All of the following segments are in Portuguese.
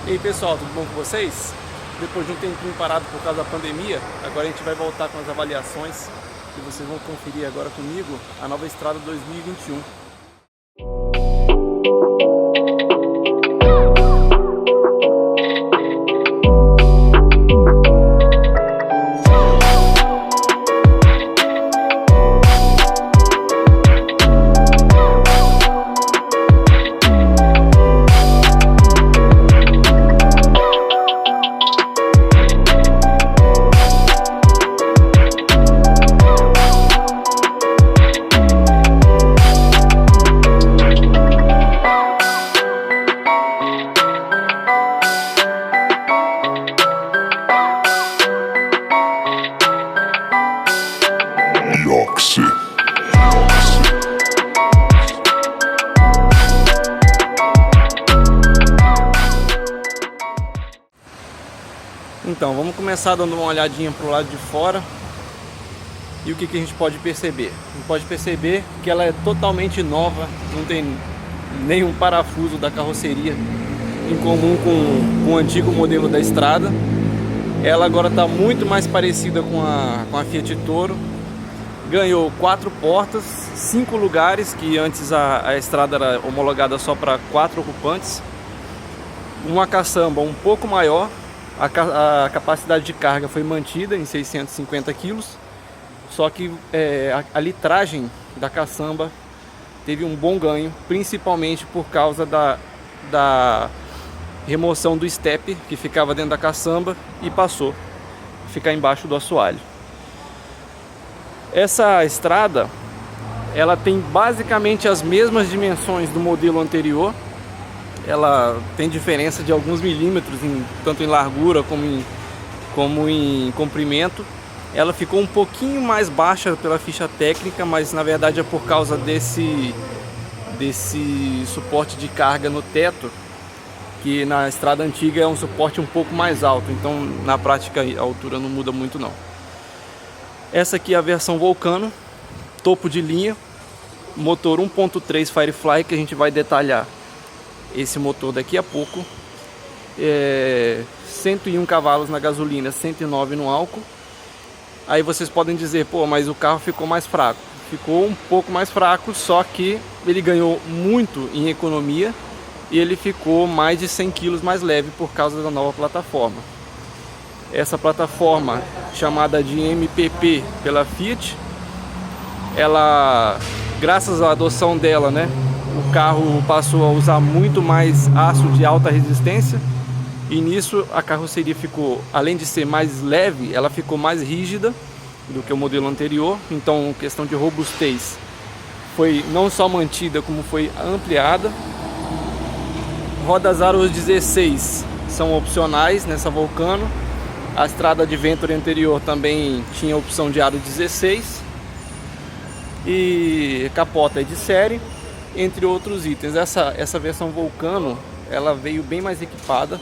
E aí pessoal, tudo bom com vocês? Depois de um tempinho parado por causa da pandemia, agora a gente vai voltar com as avaliações e vocês vão conferir agora comigo a nova estrada 2021. Então, vamos começar dando uma olhadinha para o lado de fora. E o que a gente pode perceber? A gente pode perceber que ela é totalmente nova, não tem nenhum parafuso da carroceria em comum com o antigo modelo da estrada. Ela agora está muito mais parecida com a Fiat Toro. Ganhou 4 portas, 5 lugares, que antes a estrada era homologada só para 4 ocupantes. Uma caçamba um pouco maior. A capacidade de carga foi mantida em 650 kg, só que a litragem da caçamba teve um bom ganho, principalmente por causa da remoção do estepe que ficava dentro da caçamba e passou a ficar embaixo do assoalho. Essa estrada ela tem basicamente as mesmas dimensões do modelo anterior. Ela tem diferença de alguns milímetros, tanto em largura como em comprimento. Ela ficou um pouquinho mais baixa pela ficha técnica, mas na verdade é por causa desse suporte de carga no teto, que na estrada antiga é um suporte um pouco mais alto, então na prática a altura não muda muito não. Essa aqui é a versão Vulcano, topo de linha, motor 1.3 Firefly, que a gente vai detalhar esse motor daqui a pouco. 101 cavalos na gasolina, 109 no álcool. Aí vocês podem dizer, pô, mas o carro ficou mais fraco. Ficou um pouco mais fraco, só que ele ganhou muito em economia e ele ficou mais de 100 kg mais leve por causa da nova plataforma. Essa plataforma, chamada de MPP pela Fiat, ela, graças à adoção dela, né, o carro passou a usar muito mais aço de alta resistência e nisso a carroceria ficou, além de ser mais leve, ela ficou mais rígida do que o modelo anterior. Então, questão de robustez foi não só mantida, como foi ampliada. Rodas aro 16 são opcionais nessa Vulcano. A estrada Adventure anterior também tinha opção de aro 16 e capota é de série, entre outros itens. Essa versão Vulcano, ela veio bem mais equipada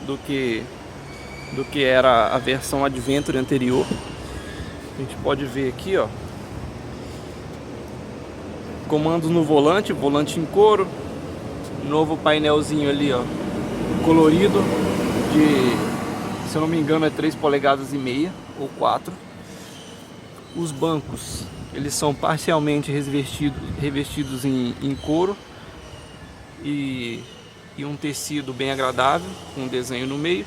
do que era a versão Adventure anterior. A gente pode ver aqui, ó, comandos no volante em couro, novo painelzinho ali, ó, colorido, de, se eu não me engano, é 3,5 polegadas ou 4. Os bancos, eles são parcialmente revestidos em couro e um tecido bem agradável, com um desenho no meio.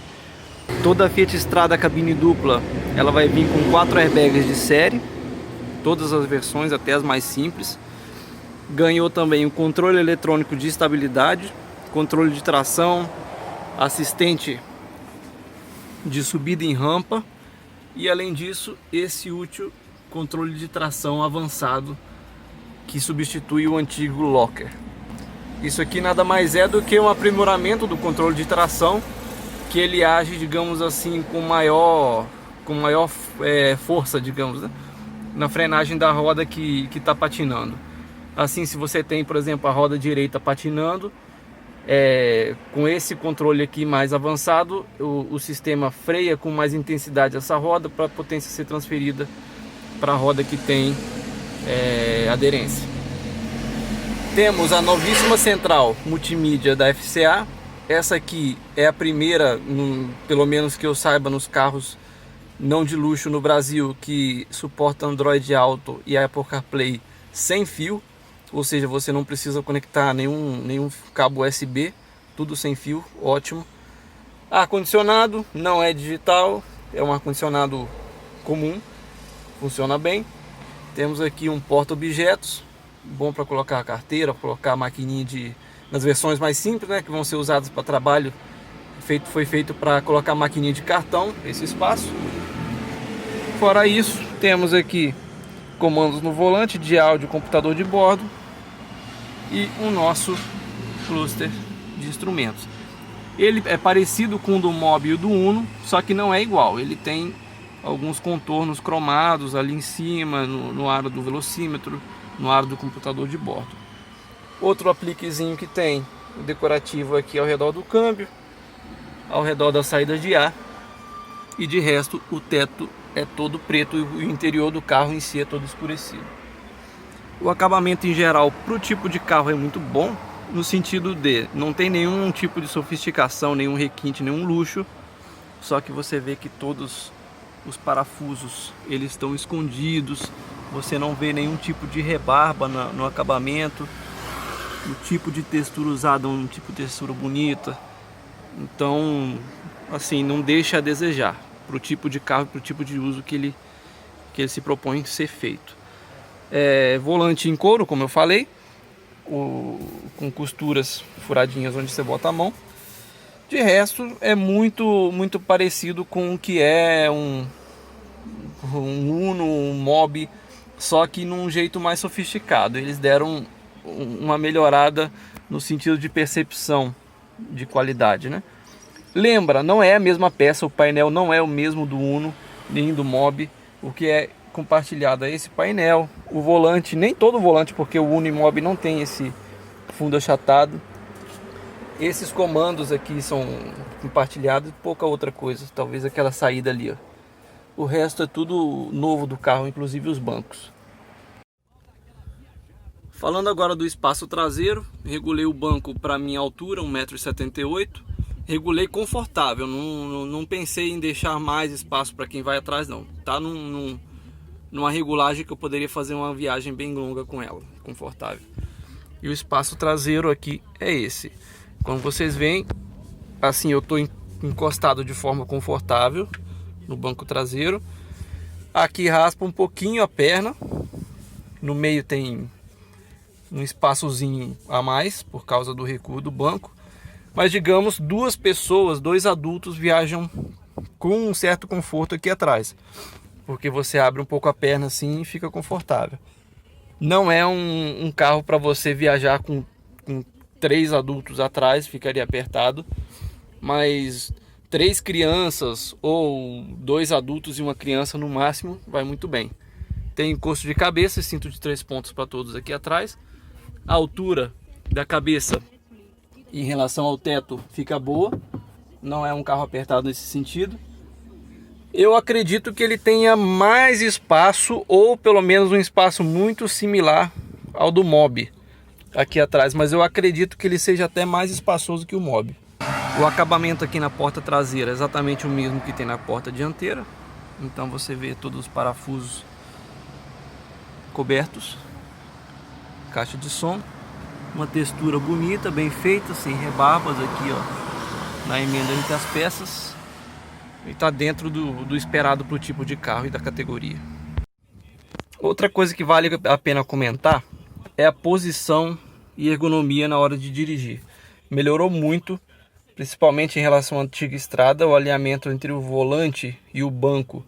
Toda a Fiat Strada cabine dupla, ela vai vir com 4 airbags de série, todas as versões, até as mais simples. Ganhou também o controle eletrônico de estabilidade, controle de tração, assistente de subida em rampa e, além disso, esse útil controle de tração avançado que substitui o antigo Locker. Isso aqui nada mais é do que um aprimoramento do controle de tração, que ele age, digamos assim, com maior força, digamos, né, na frenagem da roda que está patinando. Assim, se você tem, por exemplo, a roda direita patinando, com esse controle aqui mais avançado, o sistema freia com mais intensidade essa roda para a potência ser transferida para a roda que tem aderência. Temos a novíssima central multimídia da FCA, Essa aqui é a primeira, pelo menos que eu saiba, nos carros não de luxo no Brasil, que suporta Android Auto e Apple CarPlay sem fio. Ou seja, você não precisa conectar nenhum cabo USB, tudo sem fio, ótimo. Ar-condicionado não é digital, é um ar-condicionado comum, funciona bem. Temos aqui um porta-objetos, bom para colocar a carteira, colocar a maquininha nas versões mais simples, né, que vão ser usadas para trabalho. Foi feito para colocar a maquininha de cartão, esse espaço. Fora isso, temos aqui comandos no volante de áudio, computador de bordo e o nosso cluster de instrumentos. Ele é parecido com o do Mobi e o do Uno, só que não é igual. Ele tem alguns contornos cromados ali em cima, no aro do velocímetro, no aro do computador de bordo. Outro apliquezinho que tem, o decorativo aqui ao redor do câmbio, ao redor da saída de ar, e de resto o teto é todo preto e o interior do carro em si é todo escurecido. O acabamento em geral para o tipo de carro é muito bom, no sentido de não tem nenhum tipo de sofisticação, nenhum requinte, nenhum luxo, só que você vê que todos os parafusos eles estão escondidos, você não vê nenhum tipo de rebarba no acabamento, o tipo de textura usada é um tipo de textura bonita, então assim, não deixa a desejar para o tipo de carro, para o tipo de uso que ele se propõe ser feito. Volante em couro, como eu falei, com costuras furadinhas onde você bota a mão. De resto é muito parecido com o que é um Uno, um Mobi, só que num jeito mais sofisticado. Eles deram uma melhorada no sentido de percepção de qualidade, né? Lembra, não é a mesma peça, o painel não é o mesmo do Uno nem do Mobi. O que é compartilhado é esse painel. O volante, nem todo o volante, porque o Uno e Mobi não tem esse fundo achatado. Esses comandos aqui são compartilhados e pouca outra coisa, talvez aquela saída ali, ó. O resto é tudo novo do carro, inclusive os bancos. Falando agora do espaço traseiro, regulei o banco para minha altura, 1,78 m. Regulei confortável, não pensei em deixar mais espaço para quem vai atrás não. Tá numa regulagem que eu poderia fazer uma viagem bem longa com ela, confortável. E o espaço traseiro aqui é esse. Como vocês veem, assim eu estou encostado de forma confortável no banco traseiro. Aqui raspa um pouquinho a perna, no meio tem um espaçozinho a mais por causa do recuo do banco. Mas digamos, duas pessoas, dois adultos viajam com um certo conforto aqui atrás, porque você abre um pouco a perna assim e fica confortável. Não é um carro para você viajar com 3 adultos atrás, ficaria apertado, mas 3 crianças ou 2 adultos e uma criança no máximo vai muito bem. Tem encosto de cabeça, cinto de 3 pontos para todos aqui atrás. A altura da cabeça em relação ao teto fica boa, não é um carro apertado nesse sentido. Eu acredito que ele tenha mais espaço, ou pelo menos um espaço muito similar ao do Mobi aqui atrás, mas eu acredito que ele seja até mais espaçoso que o Mobi. O acabamento aqui na porta traseira é exatamente o mesmo que tem na porta dianteira, então você vê todos os parafusos cobertos, caixa de som, uma textura bonita, bem feita, sem rebarbas aqui, ó, na emenda entre as peças. E está dentro do esperado para o tipo de carro e da categoria. Outra coisa que vale a pena comentar é a posição e ergonomia na hora de dirigir. Melhorou muito, principalmente em relação à antiga estrada, o alinhamento entre o volante e o banco.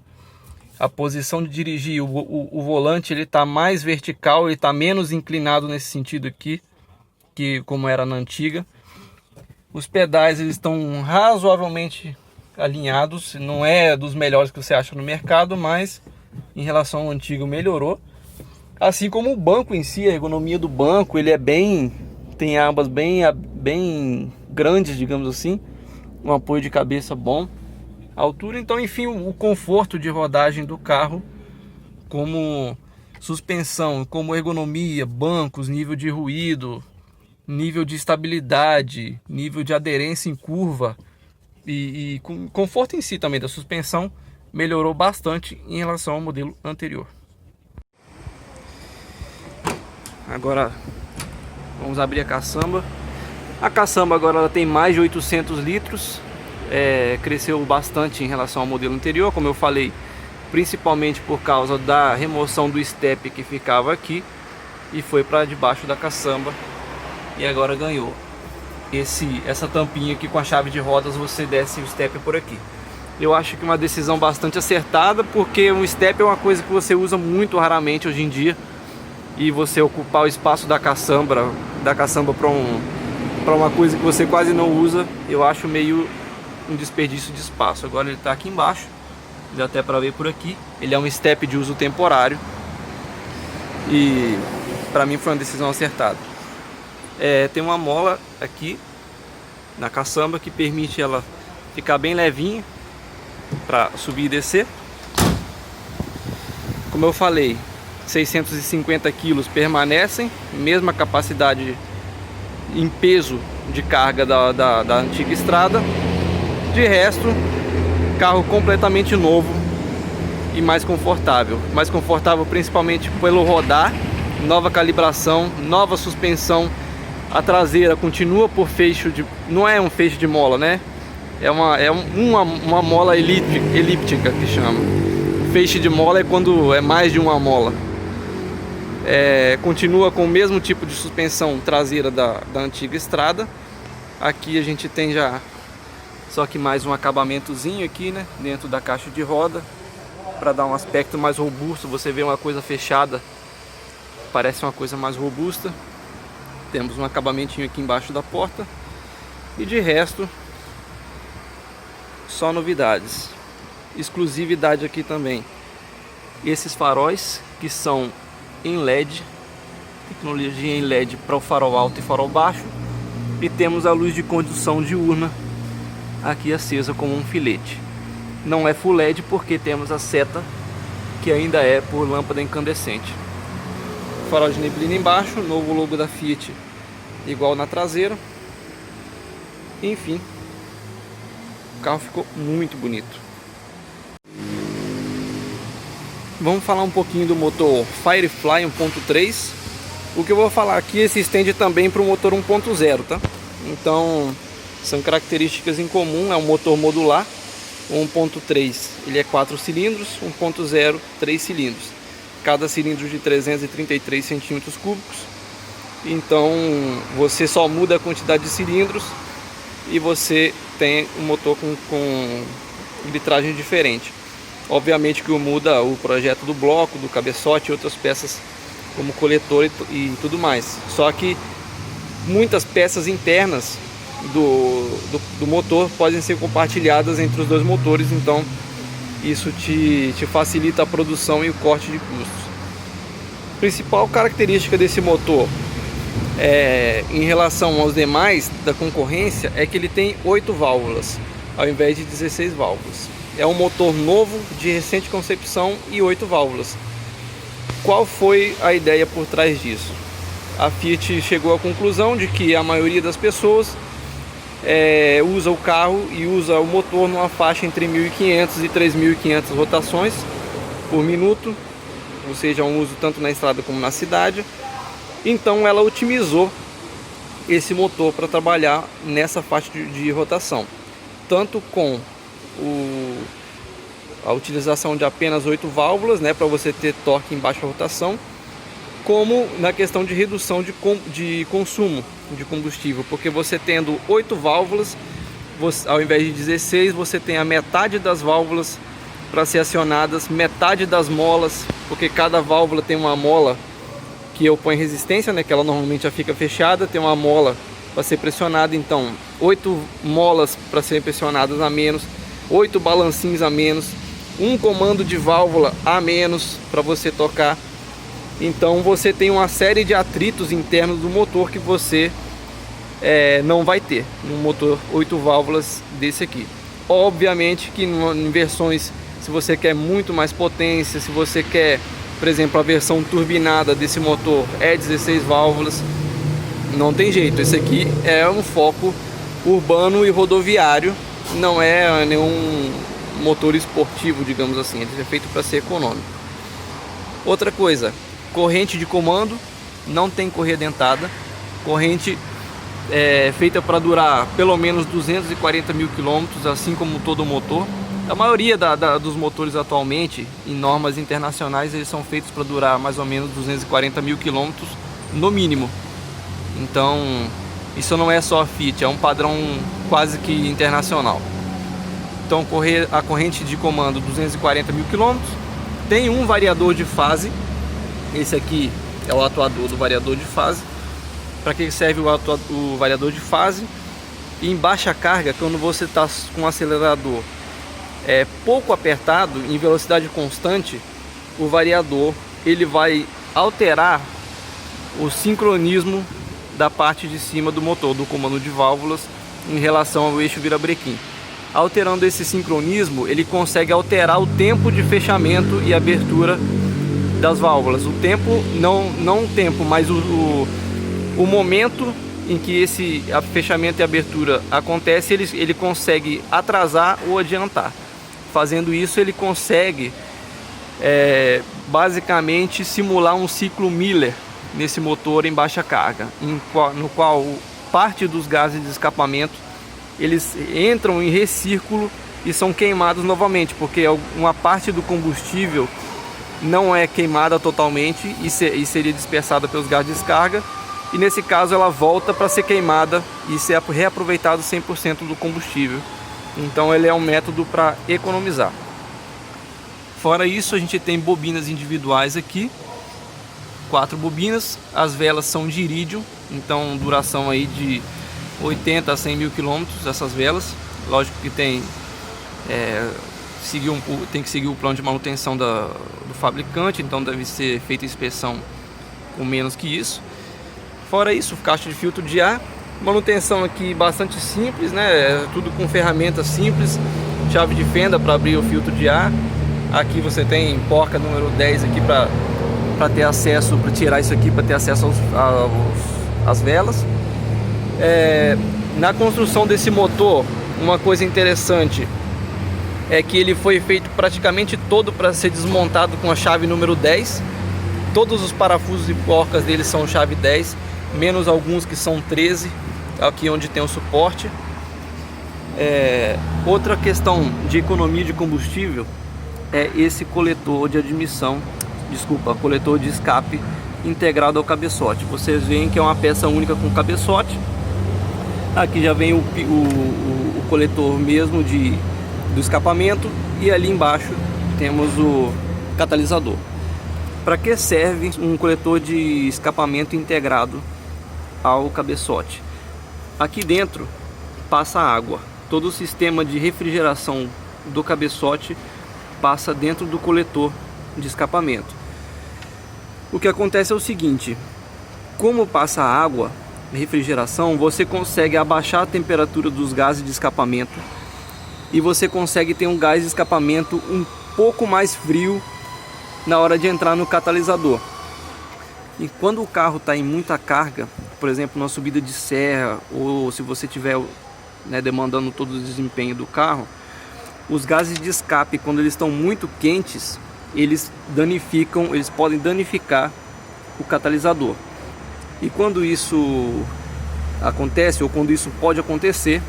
A posição de dirigir, o volante ele está mais vertical, ele está menos inclinado nesse sentido aqui, que como era na antiga. Os pedais eles estão razoavelmente alinhados, não é dos melhores que você acha no mercado, mas em relação ao antigo melhorou. Assim como o banco em si, a ergonomia do banco, ele é tem abas bem grandes, digamos assim, um apoio de cabeça bom, a altura, então enfim, o conforto de rodagem do carro, como suspensão, como ergonomia, bancos, nível de ruído, nível de estabilidade, nível de aderência em curva e conforto em si também da suspensão melhorou bastante em relação ao modelo anterior. Agora vamos abrir a caçamba. A caçamba agora ela tem mais de 800 litros, cresceu bastante em relação ao modelo anterior, como eu falei, principalmente por causa da remoção do step que ficava aqui e foi para debaixo da caçamba, e agora ganhou essa tampinha aqui com a chave de rodas. Você desce o step por aqui. Eu acho que uma decisão bastante acertada, porque um step é uma coisa que você usa muito raramente hoje em dia, e você ocupar o espaço da caçamba para uma coisa que você quase não usa, eu acho meio um desperdício de espaço. Agora ele está aqui embaixo, dá até para ver por aqui. Ele é um step de uso temporário e para mim foi uma decisão acertada. Tem uma mola aqui na caçamba que permite ela ficar bem levinha para subir e descer. Como eu falei, 650 kg permanecem, mesma capacidade em peso de carga da antiga estrada. De resto, carro completamente novo e mais confortável principalmente pelo rodar, nova calibração, nova suspensão. A traseira continua por feixe de, não é um feixe de mola, né? É uma mola elíptica que chama. Feixe de mola é quando é mais de uma mola. Continua com o mesmo tipo de suspensão traseira da antiga estrada. Aqui a gente tem já só que mais um acabamentozinho aqui, né, dentro da caixa de roda, para dar um aspecto mais robusto. Você vê uma coisa fechada, parece uma coisa mais robusta. Temos um acabamentinho aqui embaixo da porta e de resto só novidades. Exclusividade aqui também, esses faróis que são em LED, tecnologia em LED para o farol alto e farol baixo, e temos a luz de condução diurna aqui acesa como um filete. Não é full LED porque temos a seta que ainda é por lâmpada incandescente. Farol de neblina embaixo, novo logo da Fiat igual na traseira. Enfim, o carro ficou muito bonito. Vamos falar um pouquinho do motor Firefly 1.3. O que eu vou falar aqui se estende também para o motor 1.0, tá? Então são características em comum. É um motor modular. O 1.3 ele é 4 cilindros, 1.0 3 cilindros, cada cilindro de 333 centímetros cúbicos. Então você só muda a quantidade de cilindros e você tem um motor com litragem diferente. Obviamente que muda o projeto do bloco, do cabeçote e outras peças como coletor e tudo mais. Só que muitas peças internas do motor podem ser compartilhadas entre os dois motores, então isso te facilita a produção e o corte de custos. A principal característica desse motor em relação aos demais da concorrência é que ele tem 8 válvulas ao invés de 16 válvulas. É um motor novo, de recente concepção e 8 válvulas. Qual foi a ideia por trás disso? A Fiat chegou à conclusão de que a maioria das pessoas usa o carro e usa o motor numa faixa entre 1.500 e 3.500 rotações por minuto, ou seja, um uso tanto na estrada como na cidade. Então ela otimizou esse motor para trabalhar nessa faixa de rotação, tanto com a utilização de apenas 8 válvulas, né, para você ter torque em baixa rotação, como na questão de redução de consumo de combustível, porque você tendo 8 válvulas, ao invés de 16, você tem a metade das válvulas para ser acionadas, metade das molas, porque cada válvula tem uma mola que opõe resistência, né, que ela normalmente já fica fechada, tem uma mola para ser pressionada, então 8 molas para serem pressionadas a menos, 8 balancinhos a menos, um comando de válvula a menos para você tocar. Então você tem uma série de atritos internos do motor que você não vai ter num motor 8 válvulas desse aqui. Obviamente que em versões, se você quer muito mais potência, se você quer, por exemplo, a versão turbinada desse motor 16 válvulas, Não tem jeito, esse aqui é um foco urbano e rodoviário, não é nenhum motor esportivo, digamos assim, ele é feito para ser econômico. Outra coisa, corrente de comando, não tem correia dentada, corrente feita para durar pelo menos 240 mil quilômetros, assim como todo motor. A maioria dos motores atualmente, em normas internacionais, eles são feitos para durar mais ou menos 240 mil quilômetros no mínimo. Então, isso não é só a Fiat, é um padrão quase que internacional. Então, a corrente de comando 240 mil quilômetros, tem um variador de fase. Esse aqui é o atuador do variador de fase. Para que serve o variador de fase? E em baixa carga, quando você está com o acelerador pouco apertado, em velocidade constante, o variador ele vai alterar o sincronismo da parte de cima do motor, do comando de válvulas, em relação ao eixo virabrequim. Alterando esse sincronismo, ele consegue alterar o tempo de fechamento e abertura das válvulas. O tempo, não o tempo, mas o momento em que esse fechamento e abertura acontece, ele consegue atrasar ou adiantar. Fazendo isso, ele consegue basicamente simular um ciclo Miller nesse motor em baixa carga, no qual parte dos gases de escapamento eles entram em recírculo e são queimados novamente, porque uma parte do combustível não é queimada totalmente e seria dispersada pelos gases de descarga, e nesse caso ela volta para ser queimada e ser reaproveitado 100% do combustível. Então ele é um método para economizar. Fora isso, a gente tem bobinas individuais aqui, 4 bobinas. As velas são de irídio, então duração aí de 80 a 100 mil quilômetros essas velas. Lógico que tem que seguir o plano de manutenção do fabricante, então deve ser feita inspeção com menos que isso. Fora isso, caixa de filtro de ar, manutenção aqui bastante simples, né? Tudo com ferramentas simples, chave de fenda para abrir o filtro de ar. Aqui você tem porca número 10 aqui para ter acesso, para tirar isso aqui, para ter acesso às velas. Na construção desse motor, uma coisa interessante é que ele foi feito praticamente todo para ser desmontado com a chave número 10. Todos os parafusos e porcas dele são chave 10, menos alguns que são 13, aqui onde tem o suporte. Outra questão de economia de combustível é esse coletor de admissão, coletor de escape integrado ao cabeçote. Vocês veem que é uma peça única com cabeçote. Aqui já vem o coletor mesmo do escapamento, e ali embaixo temos o catalisador. Para que serve um coletor de escapamento integrado ao cabeçote? Aqui dentro passa água. Todo o sistema de refrigeração do cabeçote passa dentro do coletor de escapamento. O que acontece é o seguinte: como passa água, refrigeração, você consegue abaixar a temperatura dos gases de escapamento e você consegue ter um gás de escapamento um pouco mais frio na hora de entrar no catalisador. E quando o carro está em muita carga, por exemplo, numa subida de serra, ou se você estiver demandando todo o desempenho do carro, os gases de escape, quando eles estão muito quentes, eles podem danificar o catalisador. E quando isso acontece, ou quando isso pode acontecer,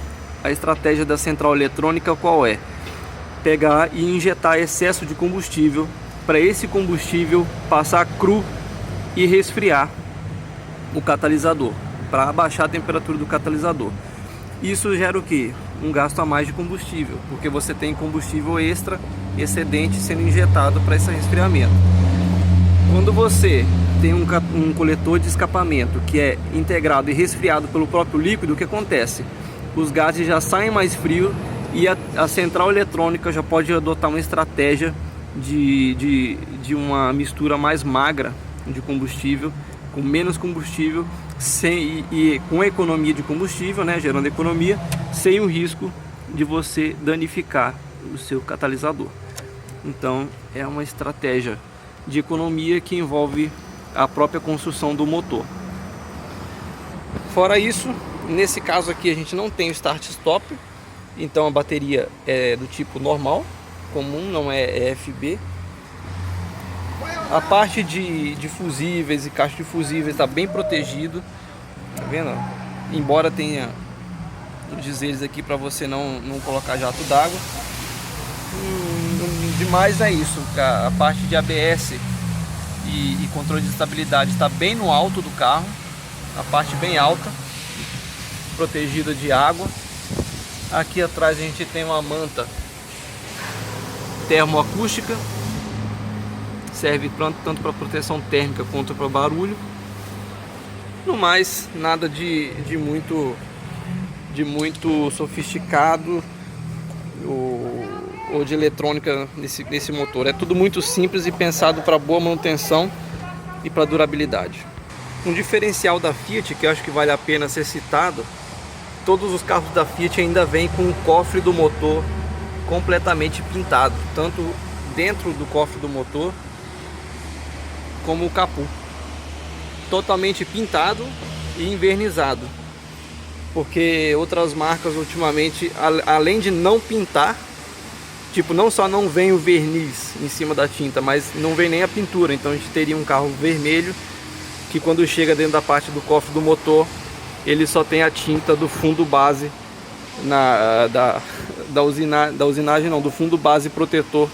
a estratégia da central eletrônica qual é? Pegar e injetar excesso de combustível, para esse combustível passar cru e resfriar o catalisador, para abaixar a temperatura do catalisador. Isso gera o que? Um gasto a mais de combustível, porque você tem combustível extra, excedente, sendo injetado para esse resfriamento. Quando você tem um coletor de escapamento que é integrado e resfriado pelo próprio líquido, o que acontece? Os gases já saem mais frios e a central eletrônica já pode adotar uma estratégia de uma mistura mais magra de combustível, com menos combustível, e com economia de combustível, gerando economia, sem o risco de você danificar o seu catalisador. Então é uma estratégia de economia que envolve a própria construção do motor. Fora isso, nesse caso aqui a gente não tem o start-stop, então a bateria é do tipo normal, comum, não é FB. A parte de fusíveis e caixa de fusíveis está bem protegido, tá vendo? Embora tenha os dizeres aqui para você não colocar jato d'água. Demais é isso, a parte de ABS e controle de estabilidade está bem no alto do carro, a parte bem alta, protegida de água. Aqui atrás a gente tem uma manta termoacústica, serve tanto para proteção térmica quanto para barulho. No mais, nada de muito sofisticado ou de eletrônica nesse motor. É tudo muito simples e pensado para boa manutenção e para durabilidade. Um diferencial da Fiat que eu acho que vale a pena ser citado: todos os carros da Fiat ainda vêm com o cofre do motor completamente pintado, tanto dentro do cofre do motor como o capô, totalmente pintado e envernizado. Porque outras marcas ultimamente, além de não pintar, tipo, não só não vem o verniz em cima da tinta, mas não vem nem a pintura. Então a gente teria um carro vermelho que, quando chega dentro da parte do cofre do motor, ele só tem a tinta do fundo base da usinagem, não, do fundo base protetor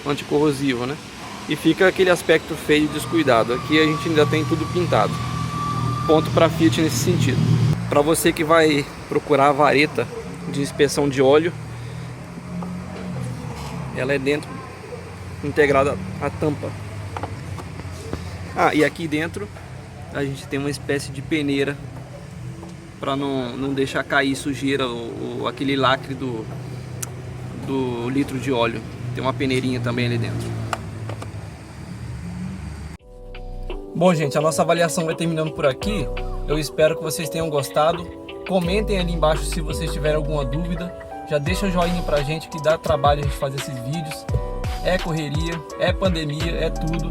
anticorrosivo, né? E fica aquele aspecto feio e descuidado. Aqui a gente ainda tem tudo pintado. Ponto para Fiat nesse sentido. Para você que vai procurar a vareta de inspeção de óleo, ela é dentro, integrada à tampa. E aqui dentro a gente tem uma espécie de peneira para não deixar cair sujeira ou aquele lacre do litro de óleo. Tem uma peneirinha também ali dentro. Bom, gente, a nossa avaliação vai terminando por aqui. Eu espero que vocês tenham gostado. Comentem ali embaixo se vocês tiverem alguma dúvida. Já deixa o joinha pra gente, que dá trabalho a gente fazer esses vídeos. É correria, é pandemia, é tudo.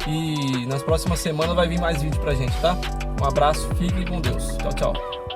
E nas próximas semanas vai vir mais vídeo pra gente, tá? Um abraço, fiquem com Deus. Tchau, tchau.